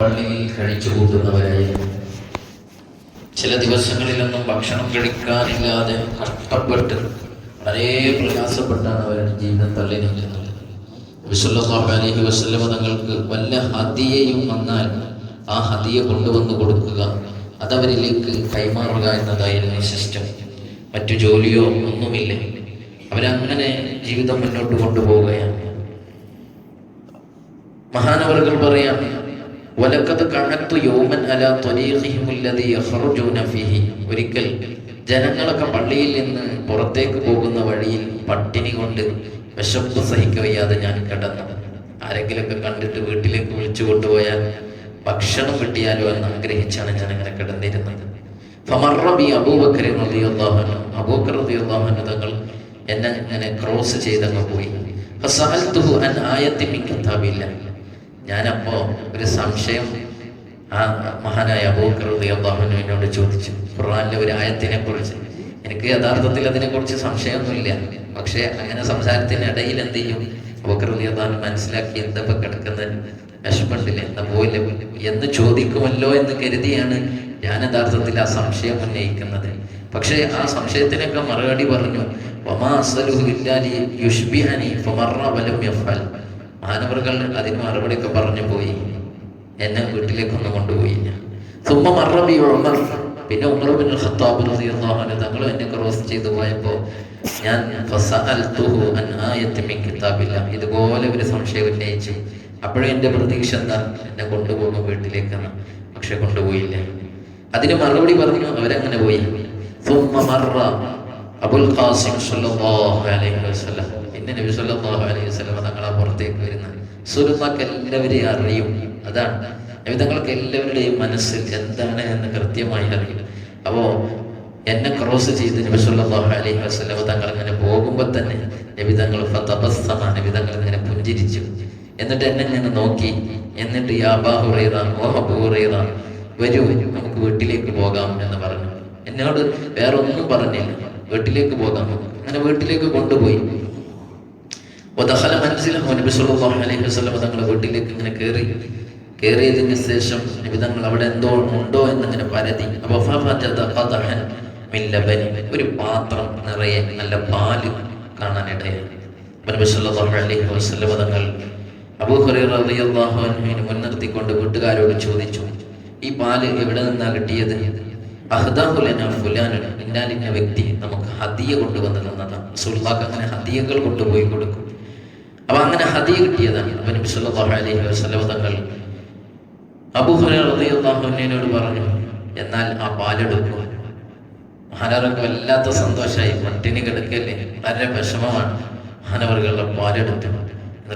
പള്ളിയിൽ കഴിച്ചു കൂട്ടുന്നവരായിരുന്നു. ചില ദിവസങ്ങളിലൊന്നും ഭക്ഷണം കഴിക്കാനില്ലാതെ കഷ്ടപ്പെട്ട് വളരെ പ്രയാസപ്പെട്ടാണ് അവരുടെ ജീവിതം തള്ളി നിൽക്കുന്നത്. സല്ലല്ലാഹു അലൈഹി വസല്ലം തങ്ങൾക്ക് വല്ല ഹദിയയും വന്നാൽ ആ ഹദിയ കൊണ്ടുവന്ന് കൊടുക്കുക, അതവരിലേക്ക് കൈമാറുക എന്നതായിരുന്നു സിസ്റ്റം. മറ്റു ജോലിയോ ഒന്നുമില്ല. അവരങ്ങനെ ജീവിതം മുന്നോട്ട് കൊണ്ടുപോവുകയാണ്. മഹാനവറുകൾ പറയാം, വലഖദ് കഅത്തു യൗമൻ അലാ ത്വരീഖിഹിം അല്ലദീ യഖ്റുജൂന ഫീഹി. ഒരിക്കൽ ജനങ്ങളൊക്കെ പള്ളിയിൽ നിന്ന് പുറത്തേക്ക് പോകുന്ന വഴിയിൽ പട്ടിണി കൊണ്ട് വിശപ്പ് സഹിക്കവയ്യാതെ ഞാൻ കിടന്നു. ആരെങ്കിലൊക്കെ കണ്ടിട്ട് വീട്ടിലേക്ക് വിളിച്ചു കൊണ്ടുപോയാൽ ഭക്ഷണം കിട്ടിയാലോ എന്ന് ആഗ്രഹിച്ചാണ് ഞാൻ അങ്ങനെ കിടന്നിരുന്നത്. ഫമർറ ബി അബൂബക്കർ റളിയല്ലാഹു അൻഹു. അബൂബക്കർ റളിയല്ലാഹു അൻഹു തങ്ങൾ എന്നെ ഇങ്ങനെ ക്രോസ് ചെയ്തങ്ങ് പോയി. ഫസഅൽതുഹു അൻ ആയത്തിൻ മിൻ കിതാബില്ലാഹ്. ഞാനപ്പോ ഒരു സംശയം ആ മഹാനായ അബൂബക്കർ റളിയല്ലാഹു അൻഹു എന്നോട് ചോദിച്ചു, ഖുർആനിലെ ഒരു ആയത്തിനെ കുറിച്ച്. എനിക്ക് യഥാർത്ഥത്തിൽ അതിനെക്കുറിച്ച് സംശയമൊന്നുമില്ല. പക്ഷേ അങ്ങനെ സംസാരത്തിനിടയിൽ എന്ത് ചെയ്യും, അബൂബക്കർ റളിയല്ലാഹു അൻഹു മനസ്സിലാക്കി എന്തപ്പോ കിടക്കുന്നത്, വിഷമണ്ടില്ല, എന്താ പോയില്ല എന്ന് ചോദിക്കുമല്ലോ എന്ന് കരുതിയാണ് ഞാൻ യഥാർത്ഥത്തിൽ ആ സംശയം ഉന്നയിക്കുന്നത്. പക്ഷേ ആ സംശയത്തിനൊക്കെ മറുപടി പറഞ്ഞു, വമാ അസ്അലുഹു ഇല്ലാ ലിയുശ്ബിഹനി ഫമർറ വലം യഫ്അൽ. മാനവറുകൾ അതിന് മറുപടിയൊക്കെ പറഞ്ഞു പോയി, എന്നെ വീട്ടിലേക്കൊന്നും കൊണ്ടുപോയില്ല. സുമ്മ മർറ ബി ഉമർ. പിന്നെ ഉമർ ഇബ്നുൽ ഖത്താബ് റളിയല്ലാഹു അൻഹു തങ്ങൾ എന്നെ ക്രോസ് ചെയ്തു പോയപ്പോൾ ഞാൻ ഫസഅൽതുഹു അൻ ആയത്തിൻ മിൻ കിതാബില്ലാഹ്. ഇതുപോലെ ഒരു സംശയം ഉന്നയിച്ചു. അപ്പോഴും എൻ്റെ പ്രതീക്ഷ എന്താ, എന്നെ കൊണ്ടുപോകും വീട്ടിലേക്കാണ്. പക്ഷെ കൊണ്ടുപോയില്ല. അതിന് മറുപടി പറഞ്ഞു, അവരങ്ങനെ പോയി. സുമ്മ മർറ അബുൽ ഖാസിം സല്ലല്ലാഹു അലൈഹി വസല്ലം. പിന്നെ നബി സല്ലല്ലാഹു അലൈഹി വസല്ലം തങ്ങളെ പുറത്തേക്ക് വരുന്നത് റസൂലുള്ളാഹിക്ക് എല്ലാവരെയും അറിയും. അതാണ് നബി തങ്ങൾക്ക് എല്ലാവരുടെയും മനസ്സിൽ എന്താണ് എന്ന് കൃത്യമായി അറിയും. അപ്പോ എന്നെ ക്രോസ് ചെയ്ത് നബി സല്ലല്ലാഹു അലൈഹി വസല്ലം തങ്ങൾ ഇങ്ങനെ പോകുമ്പോൾ തന്നെ നബി തങ്ങൾ ഫതബസ്സമ, നബി തങ്ങൾ ഇങ്ങനെ പുഞ്ചിരിച്ചു. എന്നിട്ട് എന്നെ ഇങ്ങനെ നോക്കി. എന്നിട്ട് യാ അബൂ ഹുറൈറ, ഓ അബൂ ഹുറൈറ, വരൂ നമുക്ക് വീട്ടിലേക്ക് പോകാം എന്ന് പറഞ്ഞു. എന്നോട് വേറെ ഒന്നും പറഞ്ഞില്ല, വീട്ടിലേക്ക് പോകാം. അങ്ങനെ വീട്ടിലേക്ക് കൊണ്ടുപോയി. വദഖല മൻസിലഹു. നബി സല്ലല്ലാഹു അലൈഹി വസല്ലം തങ്ങൾ വീട്ടിലേക്ക് ഇങ്ങനെ കയറിയതിന് ശേഷം നബി തങ്ങൾ അവിടെ എന്തോ ഉണ്ടോ എന്നിങ്ങനെ പരതി. അപ്പോൾ ഫഫജദ ഖദഹൻ മിൻ ലബൻ. ഒരു പാത്രം നിറയെ നല്ല പാല് കാണാനിടയായി. നബി സല്ലല്ലാഹു അലൈഹി വസല്ലം തങ്ങൾ അബൂ ഹുറൈറ റളിയല്ലാഹു അൻഹുവിനെ മുൻനിർത്തിക്കൊണ്ട് വീട്ടുകാരോട് ചോദിച്ചു, ഈ പാല് എവിടെ നിന്നാ കിട്ടിയത്? അഹ്ദാഹു ലനാ ഫുലാൻ. ഇന്നാലിന്ന വ്യക്തി നമുക്ക് ഹദിയ കൊണ്ടുവന്ന് തന്നതാണ്. റസൂലുള്ളാഹിക്ക് അങ്ങനെ ഹദിയകൾ കൊണ്ടുപോയി കൊടുക്കും. അപ്പൊ അങ്ങനെ ഹദിയ കിട്ടിയതാണ്. അപ്പൊ നബി സല്ലല്ലാഹു അലൈഹി വസല്ലം തങ്ങൾ അബൂ ഹുറൈറ റളിയല്ലാഹു അൻഹുവിനോട് പറഞ്ഞു, എന്നാൽ ആ പാലെടുക്കുക. മഹാനവർക്ക് വല്ലാത്ത സന്തോഷമായി. പട്ടിണി കിടക്കല്ലേ, വളരെ വിഷമമാണ്. മഹാനവറുകളുടെ പാലെടുത്തു.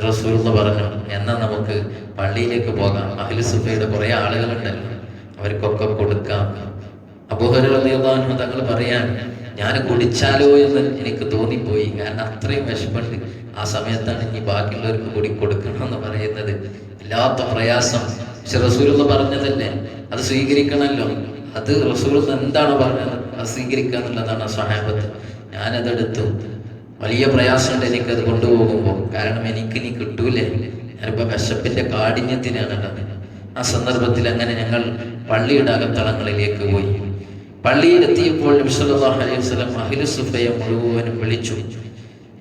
റസൂലുള്ളാഹി പറഞ്ഞു, എന്നാൽ നമുക്ക് പള്ളിയിലേക്ക് പോകാം. അഹ്ലു സുഫയുടെ കുറെ ആളുകളുണ്ടല്ലോ, അവർക്കൊക്കെ കൊടുക്കാം. അബൂ ഹുറൈറ റളിയല്ലാഹു അൻഹു തങ്ങൾ പറയാൻ, ഞാൻ കുടിച്ചാലോ എന്ന് എനിക്ക് തോന്നിപ്പോയി. കാരണം അത്രയും വിഷമുണ്ട്. ആ സമയത്താണ് ഇനി ബാക്കിയുള്ളവർക്ക് കൂടി കൊടുക്കണം എന്ന് പറയുന്നത്. ഇല്ലാത്ത പ്രയാസം. പക്ഷെ റസൂലുള്ളാഹി പറഞ്ഞതല്ലേ, അത് സ്വീകരിക്കണമല്ലോ. അത് റസൂലുള്ളാഹി എന്താണോ പറഞ്ഞത് അത് സ്വീകരിക്കുക എന്നുള്ളതാണ് സ്വഹാബത്ത്. ഞാനതെടുത്തു. വലിയ പ്രയാസമുണ്ട് എനിക്കത് കൊണ്ടുപോകുമ്പോൾ. കാരണം എനിക്കിനി കിട്ടൂലേ, ഞാനിപ്പോൾ വിശപ്പിന്റെ കാഠിന്യത്തിനാണ് ഉള്ളത്. ആ സന്ദർഭത്തിൽ അങ്ങനെ ഞങ്ങൾ പള്ളിയുടെ അകത്തളങ്ങളിലേക്ക് പോയി. പള്ളിയിലെത്തിയപ്പോൾ നബി സല്ലല്ലാഹു അലൈഹി വസല്ലം അഹ്ലു സുഫയെ മുഴുവനും വിളിച്ചു.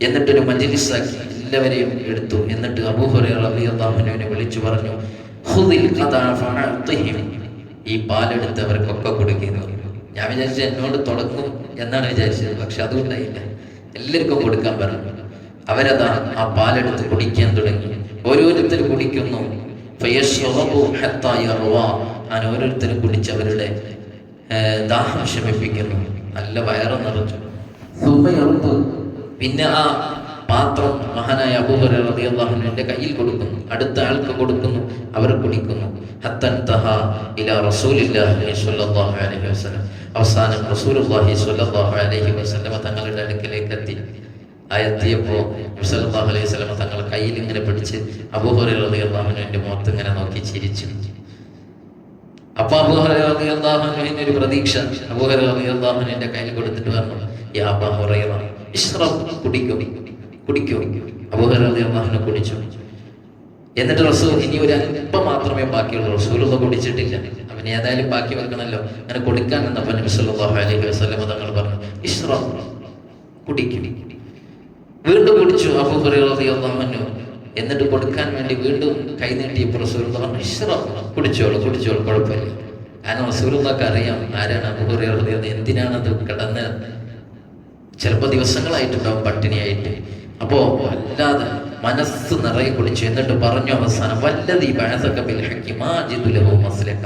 എന്നിട്ടൊരു മജ്‌ലിസാക്കി എല്ലാവരെയും എടുത്തു. എന്നിട്ട് അബൂ ഹുറൈറ റളിയല്ലാഹു അൻഹുവിനെ വിളിച്ചു പറഞ്ഞു, ഖുദിൽ ഖദാ ഫഅതിഹിം. ഈ പാലെടുത്ത് അവർക്കൊക്കെ കൊടുക്കുന്നു. ഞാൻ വിചാരിച്ചു എന്നോട് തുടങ്ങും എന്നാണ് വിചാരിച്ചത്. പക്ഷെ അതും ഉണ്ടായില്ല. എല്ലാവർക്കും കൊടുക്കാൻ പറഞ്ഞു. അവരതാ ആ പാലെടുത്ത് കുടിക്കാൻ തുടങ്ങി. ഓരോരുത്തർ കുടിക്കുന്നു. ഫയശ്റബു ഹത്താ യർവാ. അങ്ങനെ ഓരോരുത്തരും കുടിച്ച് അവരുടെ ദാഹം ശമിപ്പിക്കുന്നു. നല്ല വയറ് നിറഞ്ഞു. പിന്നെ ആ പാത്രം മഹാനായ അബൂ ഹുറൈറ റളിയല്ലാഹു അൻഹുവിന്റെ കയ്യിൽ കൊടുക്കുന്നു. അടുത്ത ആൾക്ക് കൊടുക്കുന്നു. അവർ കുടിക്കുന്നു. ഹത്തൻതഹ ഇലാ റസൂലില്ലാഹി സ്വല്ലല്ലാഹു അലൈഹി വസല്ലം. അവസാനം റസൂലുള്ളാഹി സ്വല്ലല്ലാഹു അലൈഹി വസല്ലം തങ്ങളുടെ അടുക്കലേക്ക് എത്തി. എത്തിയപ്പോൾ നബി സല്ലല്ലാഹു അലൈഹി വസല്ലം തങ്ങൾ കയ്യിൽ ഇങ്ങനെ പിടിച്ച് അബൂ ഹുറൈറ റളിയല്ലാഹു അൻഹുവിന്റെ മുഖത്ത് ഇങ്ങനെ നോക്കി ചിരിച്ചു. അപ്പൊ അബൂ ഹുറൈറ റളിയല്ലാഹു അൻഹുവിന്റെ ഒരു പ്രതീക്ഷ. അബൂ ഹുറൈറ റളിയല്ലാഹു അൻഹുവിന്റെ കയ്യിൽ കൊടുത്തിട്ട് പറഞ്ഞു, യാ അബൂ ഹുറൈറ ഇശ്റബ്, കുടിക്കൂ. അബൂ ഹുറൈറ റളിയല്ലാഹു അൻഹു കുടിച്ചു. എന്നിട്ട് റസൂൽ ഇനി ഒരു അല്പം മാത്രമേ ബാക്കിയുള്ളൂ, റസൂലൊന്നും കുടിച്ചിട്ടില്ല. അവൻ ഏതായാലും ബാക്കി വെക്കണമല്ലോ. അങ്ങനെ കൊടുക്കാൻ എന്നപ്പോൾ നബി സല്ലല്ലാഹു അലൈഹി വസല്ലം തങ്ങൾ പറഞ്ഞു, ഇശ്റബ്, കുടിക്കും. വീണ്ടും കുടിച്ചു അബൂ ഹുറൈറ റളിയല്ലാഹു അൻഹു. എന്നിട്ട് കൊടുക്കാൻ വേണ്ടി വീണ്ടും കൈ നീട്ടിയപ്പോൾ റസൂലുള്ളാഹി പറഞ്ഞു, ഇശ്റബ്, കുടിച്ചോളൂ കുഴപ്പമില്ല. കാരണം റസൂലുള്ളാഹിക്ക് അറിയാം ആരാണ് അബൂ ഹുറൈറ റളിയല്ലാഹു അൻഹു, എന്തിനാണത് കിടന്ന് ചിലപ്പോൾ ദിവസങ്ങളായിട്ടുണ്ടാവും പട്ടിണിയായിട്ട്. അപ്പോ അല്ലാതെ മനസ്സ് നിറയെ കുടിച്ചു. എന്നിട്ട് പറഞ്ഞു അവസാനം, വല്ലദീ ബഅസക ബിൽ ഹഖി മാ അജിദു ലഹു മസ്ലക,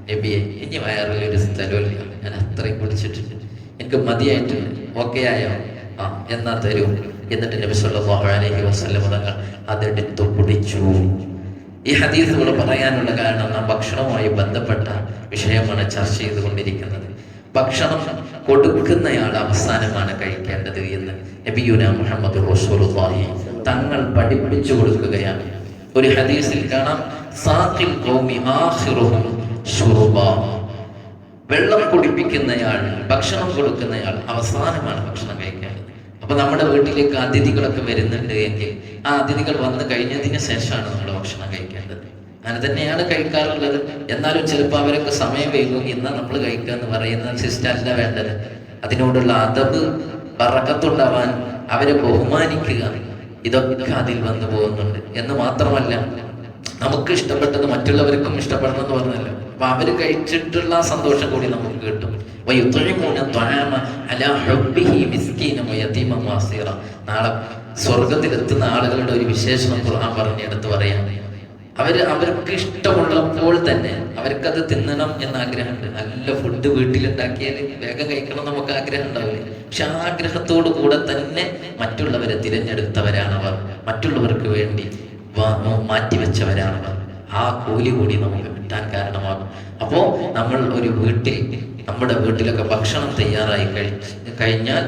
നബിയെ ഇനി വയറിലൊരു സ്ഥലമില്ല, ഞാൻ അത്രയും കുടിച്ചിട്ടുണ്ട്, എനിക്ക് മതിയായിട്ടുണ്ട്, ഓക്കെ ആയോ? ആ എന്നാ തരൂ. എന്നിട്ട് നബി സല്ലല്ലാഹു അലൈഹി വസല്ലം തങ്ങൾ അതെടുത്തു കുടിച്ചു. ഈ ഹദീസുകൾ പറയാനുള്ള കാരണം നാം ഭക്ഷണവുമായി ബന്ധപ്പെട്ട വിഷയമാണ് ചർച്ച ചെയ്തുകൊണ്ടിരിക്കുന്നത്. ഭക്ഷണം കൊടുക്കുന്നയാൾ അവസാനമാണ് കഴിക്കേണ്ടത് എന്ന് നബിയുനാ മുഹമ്മദ് റസൂലുള്ളാഹി തങ്ങൾ പഠിപ്പിച്ചു കൊടുക്കുകയാണ്. ഒരു ഹദീസിൽ കാണാം, സാഖിൽ ഖൗമി ആഖിറുഹും ശുർബാ, വെള്ളം കുടിപ്പിക്കുന്നയാൾ, ഭക്ഷണം കൊടുക്കുന്നയാൾ അവസാനമാണ് ഭക്ഷണം കഴിക്കേണ്ടത്. അപ്പൊ നമ്മുടെ വീട്ടിലേക്ക് അതിഥികളൊക്കെ വരുന്നുണ്ട് എങ്കിൽ ആ അതിഥികൾ വന്നു കഴിഞ്ഞതിന് ശേഷമാണ് നമ്മൾ ഭക്ഷണം കഴിക്കേണ്ടത്. അങ്ങനെ തന്നെയാണ് കഴിക്കാറുള്ളത്. എന്നാലും ചിലപ്പോൾ അവരൊക്കെ സമയം വൈകും, ഇന്നാ നമ്മൾ കഴിക്കുക എന്ന് പറയുന്ന സിസ്റ്റം അല്ല വേണ്ടത്. അതിനോടുള്ള അദബ്, ബറക്കത്തുണ്ടാവാൻ, അവരെ ബഹുമാനിക്കുക, ഇതൊക്കെ അതിൽ വന്നു പോകുന്നുണ്ട്. എന്ന് മാത്രമല്ല, നമുക്ക് ഇഷ്ടപ്പെട്ടത് മറ്റുള്ളവർക്കും ഇഷ്ടപ്പെടണം എന്ന് പറഞ്ഞല്ലോ. അപ്പൊ അവര് കഴിച്ചിട്ടുള്ള സന്തോഷം കൂടി നമുക്ക് കിട്ടും. നാളെ സ്വർഗത്തിലെത്തുന്ന ആളുകളുടെ ഒരു വിശേഷണം ഖുർആൻ പറഞ്ഞെടുത്ത് പറയാം. അവർക്ക് ഇഷ്ടമുള്ളപ്പോൾ തന്നെ അവർക്കത് തിന്നണം എന്ന ആഗ്രഹമുണ്ട്. നല്ല ഫുഡ് വീട്ടിലുണ്ടാക്കിയാൽ വേഗം കഴിക്കണം നമുക്ക് ആഗ്രഹം ഉണ്ടാവില്ല. പക്ഷെ ആ ആഗ്രഹത്തോടു കൂടെ തന്നെ മറ്റുള്ളവരെ തിരഞ്ഞെടുത്തവരാണവർ, മറ്റുള്ളവർക്ക് വേണ്ടി മാറ്റിവെച്ചവരാണവർ. ആ കൂലി കൂടി നമുക്ക് കിട്ടാൻ കാരണമാകും. അപ്പോ നമ്മൾ ഒരു നമ്മുടെ വീട്ടിലൊക്കെ ഭക്ഷണം തയ്യാറായി കഴിഞ്ഞാൽ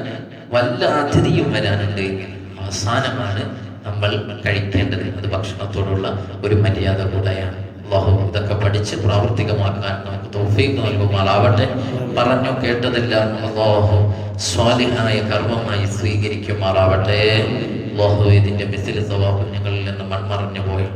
വല്ല അതിഥിയും വരാനുണ്ട് എങ്കിൽ അവസാനമാണ് നമ്മൾ കഴിക്കേണ്ടത്. അത് ഭക്ഷണത്തോടുള്ള ഒരു മര്യാദ കൂടെയാണ്. അല്ലാഹു ഇതൊക്കെ പഠിച്ച് പ്രാവർത്തികമാക്കാൻ നമുക്ക് തൗഫീഖ് നൽകുമാറാവട്ടെ. പറഞ്ഞു കേട്ടതെല്ലാം അല്ലാഹു സ്വാലിഹായ കർമ്മമായി സ്വീകരിക്കുമാറാവട്ടെ. അല്ലാഹു ഇതിന്റെ മിസ്ൽ സവാബ് ഞങ്ങളിൽ നിന്ന് മൺമറഞ്ഞു പോയി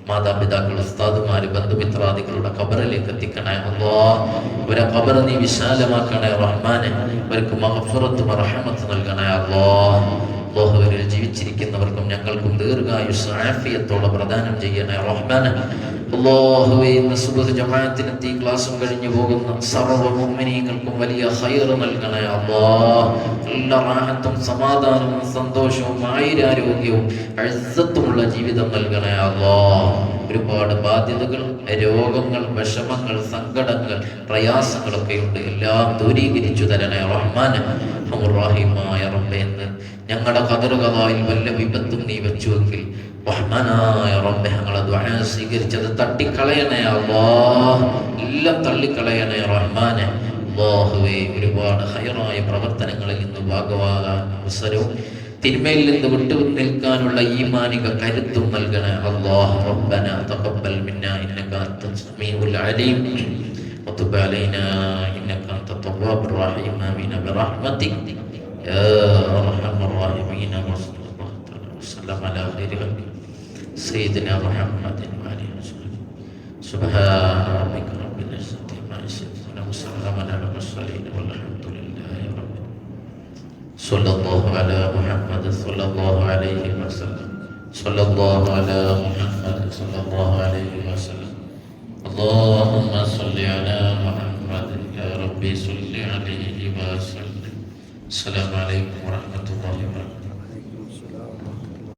മാതാപിതാക്കൾ, ഉസ്താദുമാര്, ബന്ധുമിത്രാദികളുടെ ഖബറിലേക്ക് എത്തിക്കണേ അല്ലാഹ്. ഇവരെ ഖബർ നീ വിശാലമാക്കണേ റഹ്മാനെ. ഇവർക്ക് മഗ്ഫിറത്ത് റഹ്മത്ത് നൽകണേ അല്ലാഹ്. അല്ലാഹുവിൽ ജീവിച്ചിരിക്കുന്നവർക്കും ഞങ്ങൾക്കും ദീർഘായുസ്സ് ആഫിയത്തോടെ പ്രദാനം ചെയ്യണേ റഹ്മാനെ. അല്ലാഹുവേ, ഇന്ന് സുബ്ഹ് ജമാഅത്തിനെത്തി ക്ലാസും കഴിഞ്ഞു പോകുന്ന സർവ്വ മുഅ്മിനീങ്ങൾക്കും വലിയ ഖൈർ നൽകണേ അല്ലാഹ്. എല്ലാ റാഹത്തും സമാധാനവും സന്തോഷവും ആയുരാരോഗ്യവും ഇസ്സത്തുമുള്ള ജീവിതം നൽകണേ അല്ലാഹ്. ഒരുപാട് ബാധ്യതകൾ, രോഗങ്ങൾ, വിഷമങ്ങൾ, സങ്കടങ്ങൾ, പ്രയാസങ്ങളൊക്കെയുണ്ട്. എല്ലാം ദൂരീകരിച്ചു തരണേ റഹ്മാനെ. റഹീമായ റബ്ബേ, എന്ന് ഞങ്ങളുടെ ഖദറുകളായി വല്ല വിപത്തും നീ വെച്ചുവെങ്കിൽ റഹ്മാനായ റബ്ബേ, ഞങ്ങളെ ദുആ സ്വീകരിച്ചത് തട്ടിക്കളയണേ അല്ലാഹ്. എല്ലാം തള്ളിക്കളയണേ റഹ്മാനെ. അല്ലാഹുവേ, ഒരുപാട് ഖൈറായ പ്രവർത്തനങ്ങളിൽ നിന്ന് ഭാഗമാകാൻ അവസരവും തിന്മയിൽ നിന്ന് വിട്ടു നിൽക്കാനുള്ള ഈമാനിക കരുത്തും നൽകണേ അല്ലാഹ്. റബ്ബന തഖബ്ബൽ മിന്നാ ഇന്നക അൻതസ് സമീഉൽ അലീം വതുബ് അലൈനാ ഇന്നക അൻതത് തവ്വാബുർ റഹീം. ആമീൻ ബിറഹ്മതിക യാ അർഹമർ റഹീമീൻ. വസല്ലല്ലാഹു അലാ ഖൈരി ഖൽഖി സയ്യിദിനാ മുഹമ്മദിൻ വഅലിഹി വസല്ലം. സുബ്ഹാന റബ്ബിക റബ്ബിൽ ഇസ്സത്തി അമ്മാ യസിഫൂൻ വസല്ലാമുൻ അലൽ മുർസലീൻ വൽഹംദുലില്ലാഹി റബ്ബിൽ ആലമീൻ. സല്ലല്ലാഹു അലാ മുഹമ്മദ് സല്ലല്ലാഹു അലൈഹി വസല്ലം. സല്ലല്ലാഹു അലാ മുഹമ്മദ് സല്ലല്ലാഹു അലൈഹി വസല്ലം. അല്ലാഹുമ്മ സ്വല്ലി അലാ മുഹമ്മദ് യാ റബ്ബി സ്വല്ലി അലൈഹി വസല്ലം. അസ്സലാമു അലൈക്കും വറഹ്മത്തുള്ളാഹി